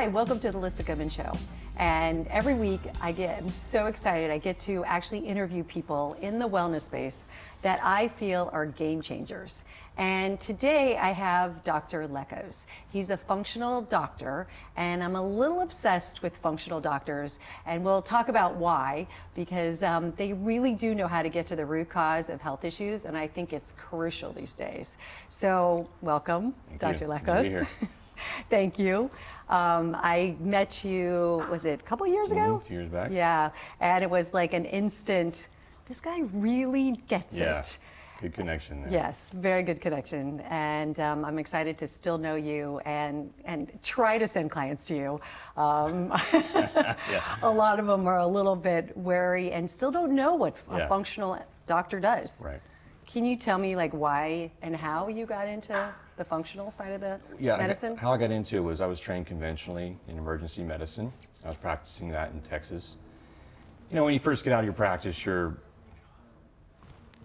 Hi, welcome to the Lissa Goodman Show. And every week I'm so excited, I get to actually interview people in the wellness space that I feel are game changers. And today I have Dr. Lekkos. He's a functional doctor, and I'm a little obsessed with functional doctors, and we'll talk about why, because they really do know how to get to the root cause of health issues, and I think it's crucial these days. So welcome, Dr. Lekkos. Thank you. I met you, was it a couple years ago? A few years back. Yeah, and it was like an instant, this guy really gets it. Good connection there. Yes, very good connection. And I'm excited to still know you and try to send clients to you. A lot of them are a little bit wary and still don't know what a functional doctor does. Right. Can you tell me like why and how you got into the functional side of the medicine? How I got into it was I was trained conventionally in emergency medicine. I was practicing that in Texas. You know, when you first get out of your practice, you're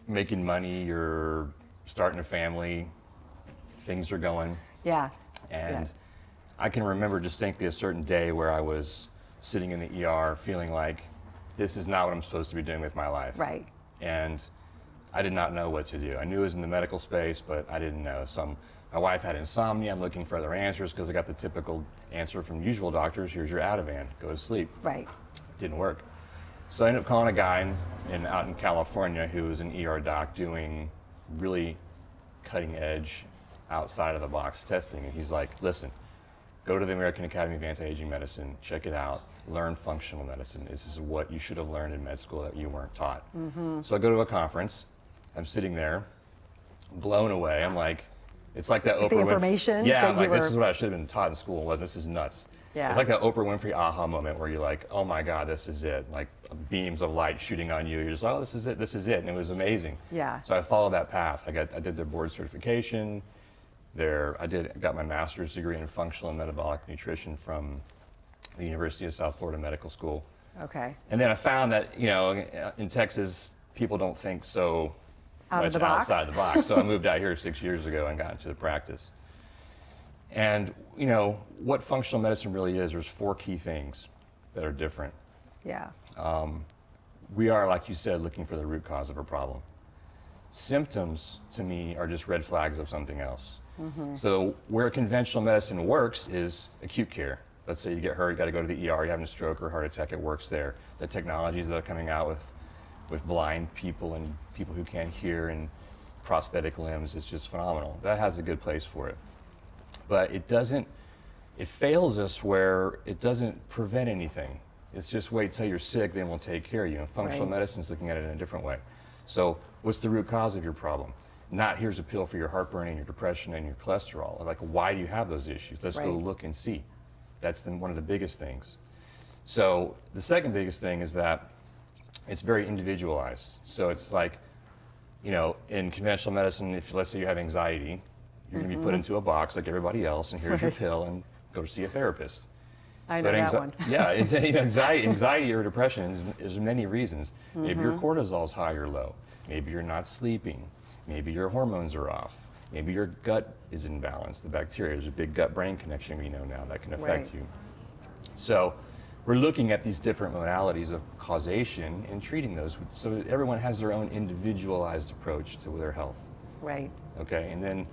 making money, you're starting a family, things are going. Yeah. And I can remember distinctly a certain day where I was sitting in the ER feeling like this is not what I'm supposed to be doing with my life. Right. And I did not know what to do. I knew it was in the medical space, but I didn't know. My wife had insomnia. I'm looking for other answers because I got the typical answer from usual doctors, here's your Ativan, go to sleep. Right. Didn't work. So I ended up calling a guy out in California who was an ER doc doing really cutting edge, outside of the box testing. And he's like, listen, go to the American Academy of Anti-Aging Medicine, check it out, learn functional medicine. This is what you should have learned in med school that you weren't taught. So I go to a conference, I'm sitting there, blown away. I'm like, it's like that Oprah Winfrey. The information. Yeah, I'm like, this is what I should have been taught in school. Wasn't this is nuts. Yeah. It's like that Oprah Winfrey aha moment where you're like, oh my God, this is it. Like beams of light shooting on you. You're just, oh, this is it. And it was amazing. Yeah. So I followed that path. I did their board certification. I got my master's degree in functional and metabolic nutrition from the University of South Florida Medical School. Okay. And then I found that, you know, in Texas, people don't think so much outside the box. So I moved out here 6 years ago and got into the practice. And, you know, what functional medicine really is, there's 4 key things that are different. Yeah. We are, like you said, looking for the root cause of a problem. Symptoms, to me, are just red flags of something else. So where conventional medicine works is acute care. Let's say you get hurt, you got to go to the ER, you're having a stroke or heart attack, it works there. The technologies that are coming out with blind people and people who can't hear and prosthetic limbs is just phenomenal. That has a good place for it. But it fails us where it doesn't prevent anything. It's just wait till you're sick, then we'll take care of you. And functional medicine's looking at it in a different way. So what's the root cause of your problem? Not here's a pill for your heartburn and your depression and your cholesterol. Like, why do you have those issues? Let's go look and see. That's one of the biggest things. So the second biggest thing is that it's very individualized. So it's like, you know, in conventional medicine, if let's say you have anxiety, you're going to be put into a box like everybody else, and here's your pill, and go see a therapist. I know that one. Yeah, anxiety or depression is many reasons. Maybe your cortisol's high or low. Maybe you're not sleeping. Maybe your hormones are off. Maybe your gut is imbalanced, the bacteria. There's a big gut-brain connection we know now that can affect you. So we're looking at these different modalities of causation and treating those so that everyone has their own individualized approach to their health. Right. Okay, and then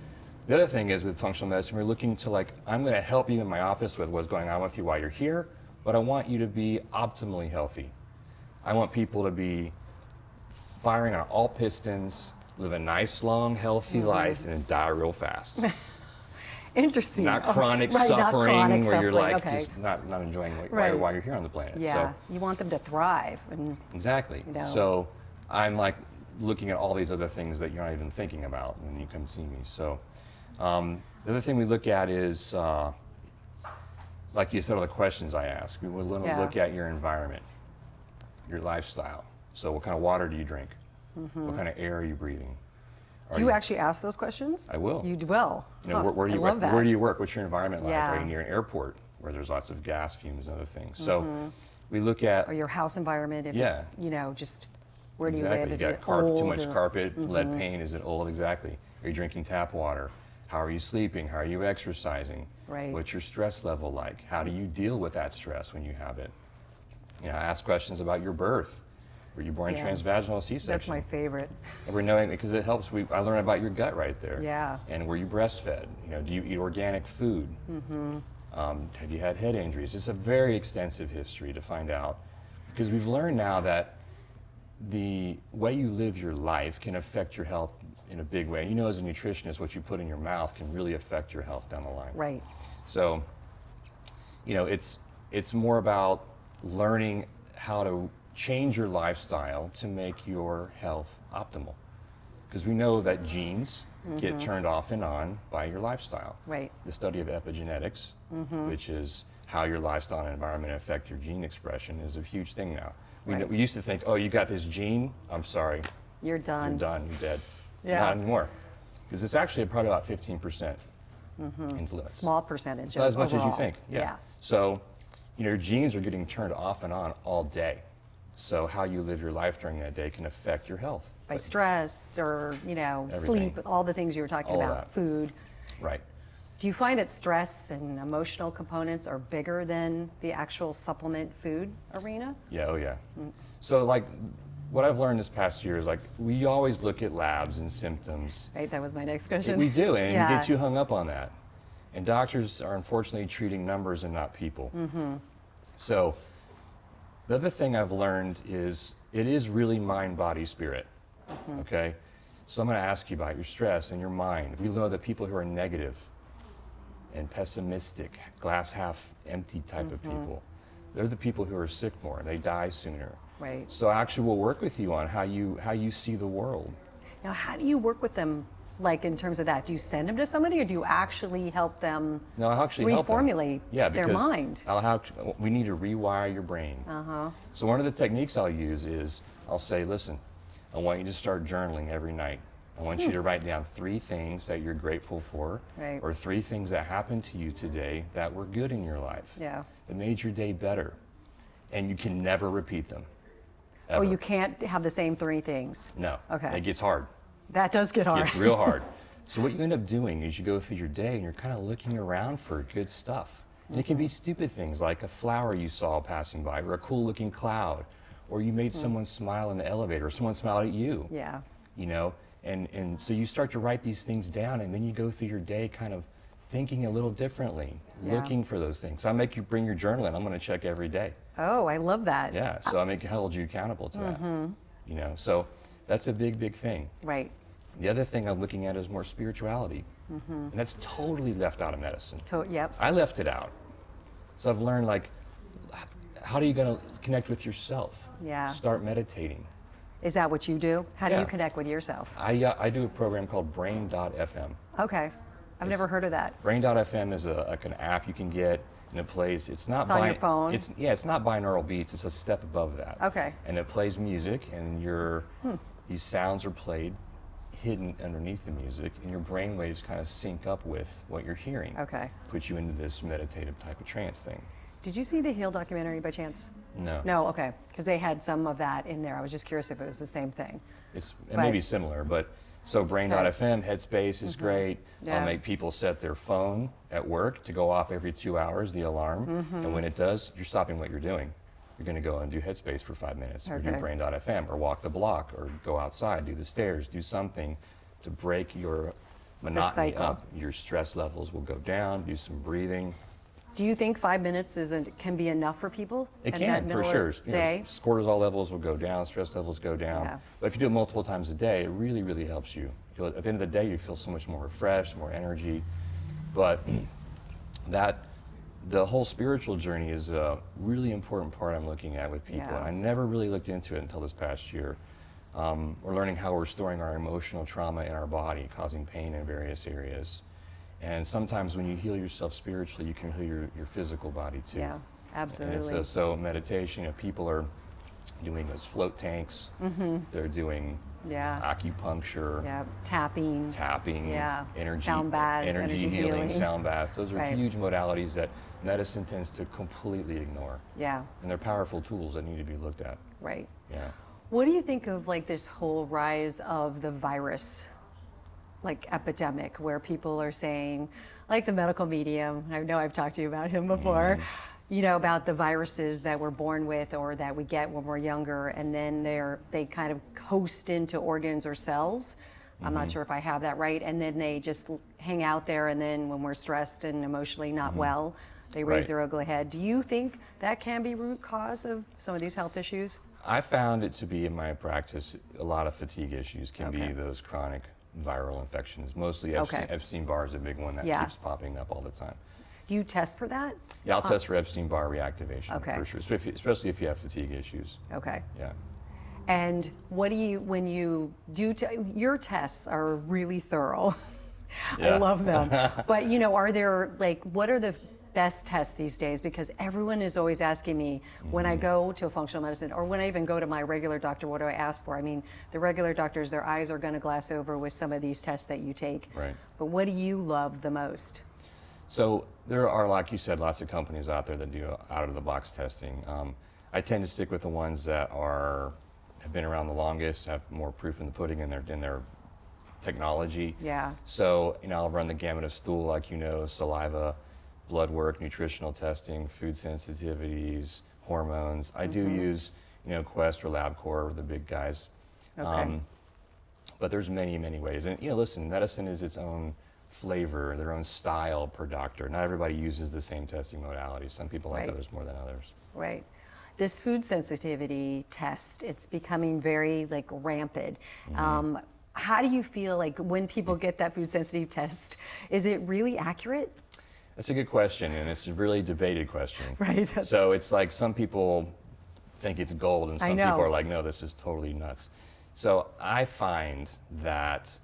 the other thing is with functional medicine, we're looking to I'm going to help you in my office with what's going on with you while you're here, but I want you to be optimally healthy. I want people to be firing on all pistons, live a nice, long, healthy life, and then die real fast. Interesting. Not chronic suffering, not chronic where you're suffering. just not enjoying while you're here on the planet. Yeah, so, you want them to thrive. Exactly. You know. So I'm looking at all these other things that you're not even thinking about when you come see me. So the other thing we look at is, like you said, all the questions I ask. We will look at your environment, your lifestyle. So what kind of water do you drink? What kind of air are you breathing? Do you actually ask those questions? I will. You will. You know, where do you work? What's your environment like? Are you near an airport where there's lots of gas fumes and other things? So we look at... Or your house environment, if it's, you know, just where do you live? You got too much carpet, lead paint, is it old? Exactly. Are you drinking tap water? How are you sleeping? How are you exercising? Right. What's your stress level like? How do you deal with that stress when you have it? You know, ask questions about your birth. Were you born transvaginal C-section? That's my favorite. And we're knowing, because it helps, I learn about your gut right there. Yeah. And were you breastfed? You know, do you eat organic food? Have you had head injuries? It's a very extensive history to find out, because we've learned now that the way you live your life can affect your health in a big way. And you know, as a nutritionist, what you put in your mouth can really affect your health down the line. Right. So, you know, it's more about learning how to change your lifestyle to make your health optimal. Because we know that genes get turned off and on by your lifestyle. Right. The study of epigenetics, which is how your lifestyle and environment affect your gene expression, is a huge thing now. We used to think, oh, you got this gene, I'm sorry. You're done. You're done, you're dead. Yeah. Not anymore. Because it's actually probably about 15% influence. Small percentage. Not as much as you overall. think. Yeah. So, you know, your genes are getting turned off and on all day. So how you live your life during that day can affect your health. By stress or, you know, Everything. sleep, all the things you were talking All about, that. food. Right. Do you find that stress and emotional components are bigger than the actual supplement food arena? Yeah, oh yeah. So like, what I've learned this past year is like, we always look at labs and symptoms. Right, that was my next question. We do, and Yeah. you get too hung up on that. And doctors are unfortunately treating numbers and not people. So the other thing I've learned is it is really mind, body, spirit. Okay? So I'm going to ask you about your stress and your mind. We know that people who are negative and pessimistic, glass half empty type of people, they're the people who are sick more. They die sooner. Right. So actually we'll work with you on how you see the world. Now, how do you work with them, like in terms of that? Do you send them to somebody, or do you actually help them No, I'll actually help them. reformulate Yeah, their because mind? we need to rewire your brain. So one of the techniques I'll use is I'll say, listen, I want you to start journaling every night. I want you to write down 3 things that you're grateful for, Right. or 3 things that happened to you today that were good in your life, Yeah. that made your day better. And you can never repeat them. Oh, Ever. you can't have the same 3 things. No. Okay. It gets hard. That does get hard. It's real hard. So what you end up doing is you go through your day and you're kind of looking around for good stuff. And it can be stupid things like a flower you saw passing by, or a cool looking cloud, or you made someone smile in the elevator, or someone smiled at you. Yeah. You know, and so you start to write these things down, and then you go through your day kind of thinking a little differently, Yeah. looking for those things. So I make you bring your journal in. I'm going to check every day. Oh, I love that. Yeah. So I hold you accountable to that. You know, so that's a big, big thing. Right. The other thing I'm looking at is more spirituality. And that's totally left out of medicine. Yep. I left it out. So I've learned, like, how are you going to connect with yourself? Yeah. Start meditating. Is that what you do? How do Yeah. you connect with yourself? I do a program called Brain.fm. Okay. I've never heard of that. Brain.fm is like an app you can get, and it plays. It's not It's on your phone? It's not binaural beats. It's a step above that. Okay. And it plays music, and these sounds are played hidden underneath the music, and your brain waves kind of sync up with what you're hearing. Okay. Puts you into this meditative type of trance thing. Did you see the Heal documentary by chance? No. No, okay. Because they had some of that in there. I was just curious if it was the same thing. It may be similar, but so Brain.fm, Headspace is great. Yeah. I'll make people set their phone at work to go off every 2 hours, the alarm. And when it does, you're stopping what you're doing. You're going to go and do Headspace for 5 minutes, or do Okay. Brain.fm, or walk the block, or go outside, do the stairs, do something to break your monotony cycle. up. Your stress levels will go down, do some breathing. Do you think 5 minutes can be enough for people? It in can, that for middle sure. of You Day? know, cortisol levels will go down, stress levels go down. Yeah. But if you do it multiple times a day, it really, really helps you. At the end of the day, you feel so much more refreshed, more energy. But the whole spiritual journey is a really important part I'm looking at with people. Yeah. And I never really looked into it until this past year. We're learning how we're storing our emotional trauma in our body, causing pain in various areas. And sometimes when you heal yourself spiritually, you can heal your physical body too. Yeah, absolutely. And so meditation, you know, people are doing those float tanks. They're doing Yeah. acupuncture, Yeah. Tapping. tapping, Yeah. energy, Sound baths, energy healing. sound baths. Those are Right. huge modalities that medicine tends to completely ignore. Yeah. And they're powerful tools that need to be looked at. Right. Yeah. What do you think of like this whole rise of the virus like epidemic where people are saying, like the medical medium, I know I've talked to you about him before, you know, about the viruses that we're born with or that we get when we're younger, and then they kind of host into organs or cells. I'm not sure if I have that right. And then they just hang out there, and then when we're stressed and emotionally not well, they raise their ugly head. Do you think that can be root cause of some of these health issues? I found it to be in my practice, a lot of fatigue issues can be those chronic viral infections. Mostly Epstein-Barr is a big one that keeps popping up all the time. Do you test for that? Yeah, I'll test for Epstein-Barr reactivation for sure, especially if you have fatigue issues. Okay. Yeah. And what do you, when you do, your tests are really thorough. I love them. But you know, are there like, what are the best tests these days? Because everyone is always asking me when I go to a functional medicine or when I even go to my regular doctor, what do I ask for? I mean, the regular doctors, their eyes are going to glass over with some of these tests that you take. Right. But what do you love the most? So there are, like you said, lots of companies out there that do out-of-the-box testing. I tend to stick with the ones that have been around the longest, have more proof in the pudding in their technology. Yeah. So, you know, I'll run the gamut of stool, like you know, saliva, blood work, nutritional testing, food sensitivities, hormones. I do use, you know, Quest or LabCorp, the big guys. Okay. But there's many, many ways. And, you know, listen, medicine is its own flavor, their own style per doctor. Not everybody uses the same testing modalities. Some people like others more than others. Right. This food sensitivity test, it's becoming very like rampant. How do you feel like when people get that food sensitive test, is it really accurate? That's a good question, and it's a really debated question. Right. So it's like some people think it's gold, and some people are like, no, this is totally nuts. So I find that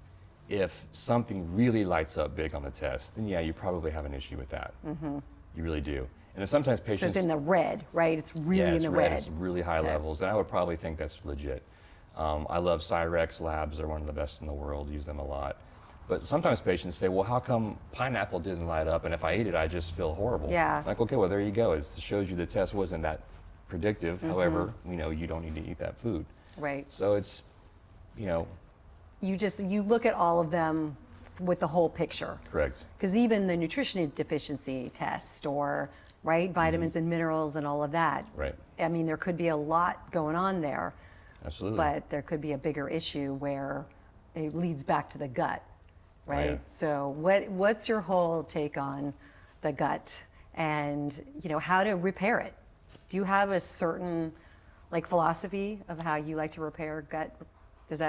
if something really lights up big on the test, then yeah, you probably have an issue with that. You really do. And then sometimes patients... So it's in the red, right? It's really in the red. It's really high levels, and I would probably think that's legit. I love Cyrex labs. They're one of the best in the world, use them a lot. But sometimes patients say, well, how come pineapple didn't light up, and if I ate it, I just feel horrible? Yeah. Like, okay, well, there you go. It shows you the test wasn't that predictive. However, you know, you don't need to eat that food. Right. So it's, you know... You look at all of them with the whole picture. Correct. Because even the nutrition deficiency test or, right, vitamins and minerals and all of that. Right. I mean, there could be a lot going on there. Absolutely. But there could be a bigger issue where it leads back to the gut, right? Oh, yeah. So what's your whole take on the gut and, you know, how to repair it? Do you have a certain like philosophy of how you like to repair gut? Because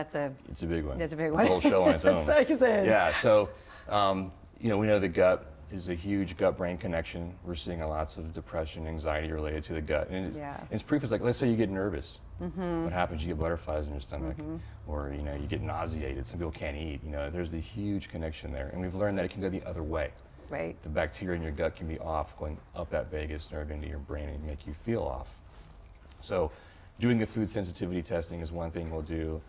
it's a big one. That's a big one. It's a whole show on its own. Yeah. So, you know, we know the gut is a huge gut-brain connection. We're seeing lots of depression, anxiety related to the gut. And it's proof is like, let's say you get nervous. What happens? You get butterflies in your stomach, or you know, you get nauseated. Some people can't eat. You know, there's a huge connection there, and we've learned that it can go the other way. Right. The bacteria in your gut can be off, going up that vagus nerve into your brain and make you feel off. So, doing the food sensitivity testing is one thing we'll do.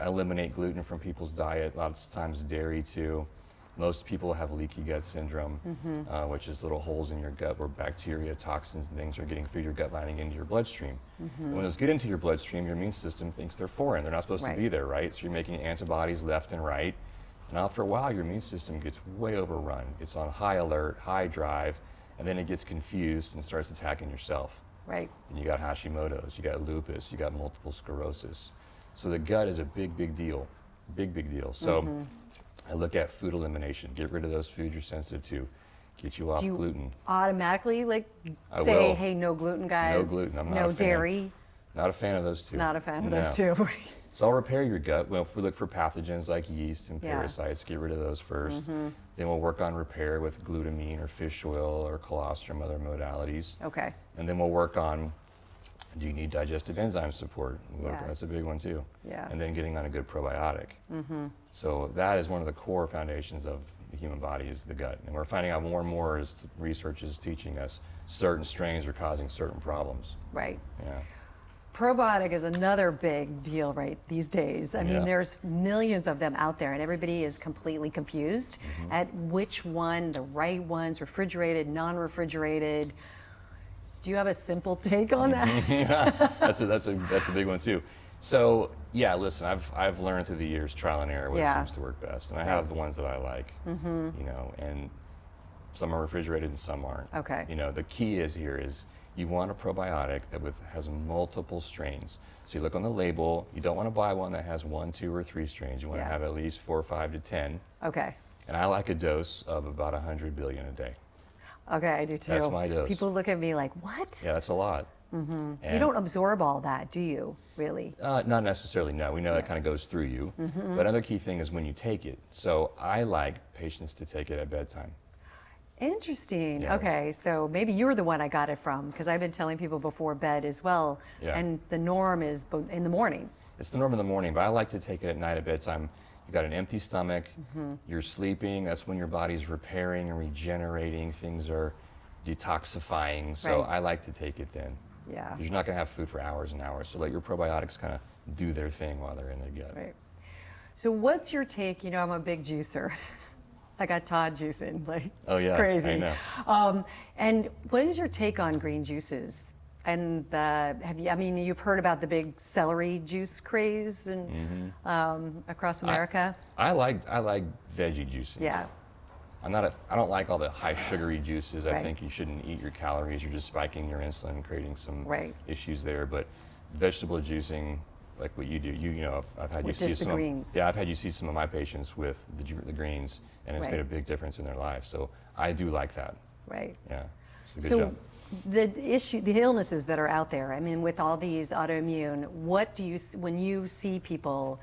Eliminate gluten from people's diet. Lots of times dairy too. Most people have leaky gut syndrome, which is little holes in your gut where bacteria, toxins, and things are getting through your gut lining into your bloodstream. When those get into your bloodstream, your immune system thinks they're foreign. They're not supposed to be there, right? So you're making antibodies left and right. And after a while, your immune system gets way overrun. It's on high alert, high drive, and then it gets confused and starts attacking yourself. Right. And you got Hashimoto's, you got lupus, you got multiple sclerosis. So the gut is a big, big deal. Big, big deal. So I look at food elimination. Get rid of those foods you're sensitive to. Get you off gluten. Automatically like say, hey, no gluten, guys. No gluten. I'm not no a fan. Dairy. Not a fan of those two. Not a fan of those two. So I'll repair your gut. Well, if we look for pathogens like yeast and parasites, get rid of those first. Then we'll work on repair with glutamine or fish oil or colostrum, other modalities. Okay. And then we'll work on, do you need digestive enzyme support? That's a big one too. Yeah. And then getting on a good probiotic. So that is one of the core foundations of the human body is the gut. And we're finding out more and more as research is teaching us certain strains are causing certain problems. Right. Yeah. Probiotic is another big deal right these days. I mean, there's millions of them out there and everybody is completely confused at which one, the right ones, refrigerated, non-refrigerated. Do you have a simple take on that? Yeah, that's a big one too. So yeah, listen, I've learned through the years, trial and error, what Yeah. seems to work best, and I have the ones that I like. You know, and some are refrigerated and some aren't. Okay. You know, the key is you want a probiotic that has multiple strains. So you look on the label. You don't want to buy one that has 1, 2, or 3 strains. You want to Yeah. have at least 4, 5 to 10. Okay. And I like a dose of about 100 billion a day. Okay, I do too. That's my dose. People look at me like, what? Yeah, that's a lot. You don't absorb all that, do you, really? Not necessarily, no. We know that kind of goes through you. But another key thing is when you take it. So I like patients to take it at bedtime. Interesting. Yeah. Okay, so maybe you're the one I got it from, because I've been telling people before bed as well. Yeah. And the norm is in the morning. It's the norm in the morning, but I like to take it at night at bedtime. You got an empty stomach, you're sleeping, that's when your body's repairing and regenerating, things are detoxifying. So Right. I like to take it then. Yeah. 'Cause you're not gonna have food for hours and hours. So let your probiotics kind of do their thing while they're in the gut. Right. So what's your take? You know, I'm a big juicer. I got Todd juicing like Oh yeah, crazy. I know. And what is your take on green juices? And have you? I mean, you've heard about the big celery juice craze and across America. I like veggie juicing. Yeah. I don't like all the high sugary juices. I Right. think you shouldn't eat your calories. You're just spiking your insulin and creating some Right. issues there. But vegetable juicing, like what you do, you know, I've had With you see just the some. greens. Yeah, I've had you see some of my patients with the greens, and it's Right. made a big difference in their life. So I do like that. Right. Yeah. So good So job. the illnesses that are out there, I mean, with all these autoimmune, when you see people,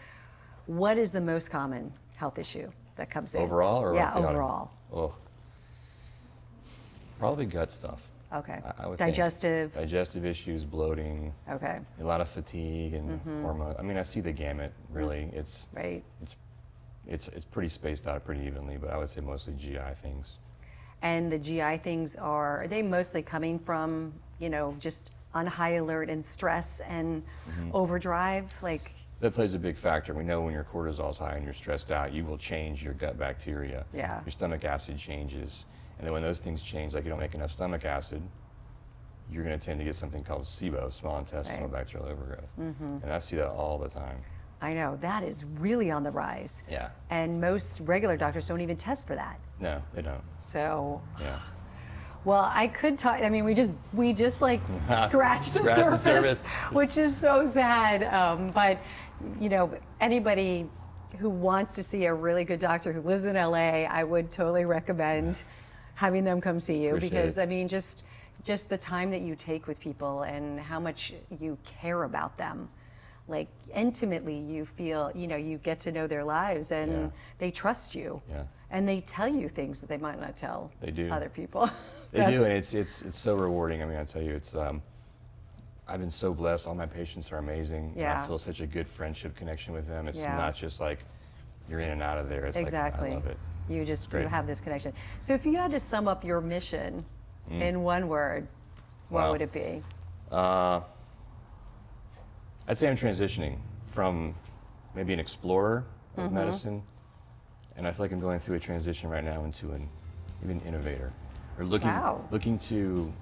what is the most common health issue that comes in? Overall, or yeah, the auto- overall. Oh, probably gut stuff. Okay. I would think. Digestive. Digestive issues, bloating, Okay. a lot of fatigue and hormone. I mean, I see the gamut. Really, Right. it's pretty spaced out pretty evenly, but I would say mostly GI things. And the GI things are they mostly coming from, you know, just on high alert and stress and overdrive? Like, That plays a big factor. We know when your cortisol is high and you're stressed out, you will change your gut bacteria. Yeah. Your stomach acid changes. And then when those things change, like you don't make enough stomach acid, you're going to tend to get something called SIBO, small intestinal Right. bacterial overgrowth. And I see that all the time. I know, that is really on the rise. Yeah. And most regular doctors don't even test for that. No, they don't. So, Yeah. well, I could talk, I mean, we just like scratched the Scratched the surface, surface. which is so sad. But, you know, anybody who wants to see a really good doctor who lives in LA, I would totally recommend having them come see you. Appreciate Because, it. I mean, just the time that you take with people and how much you care about them. Like intimately, you feel, you know, you get to know their lives and Yeah. they trust you. Yeah. And they tell you things that they might not tell They do. other people. They do, and it's so rewarding. I mean, I tell you, I've been so blessed. All my patients are amazing. Yeah. I feel such a good friendship connection with them. It's Yeah. not just like you're in and out of there. It's Exactly. like, I love it. You just great. you have this connection. So if you had to sum up your mission in one word, what Wow. would it be? I'd say I'm transitioning from maybe an explorer of medicine, and I feel like I'm going through a transition right now into even innovator, or Wow. looking to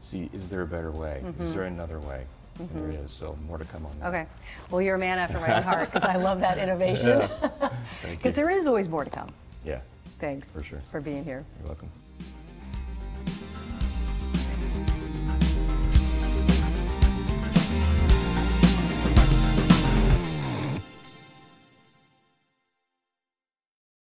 see, is there a better way? Is there another way? And there is. So more to come on that. Okay. Well, you're a man after my own heart because I love that innovation. Thank you. Because there is always more to come. Yeah, Thanks for sure. for being here. You're welcome.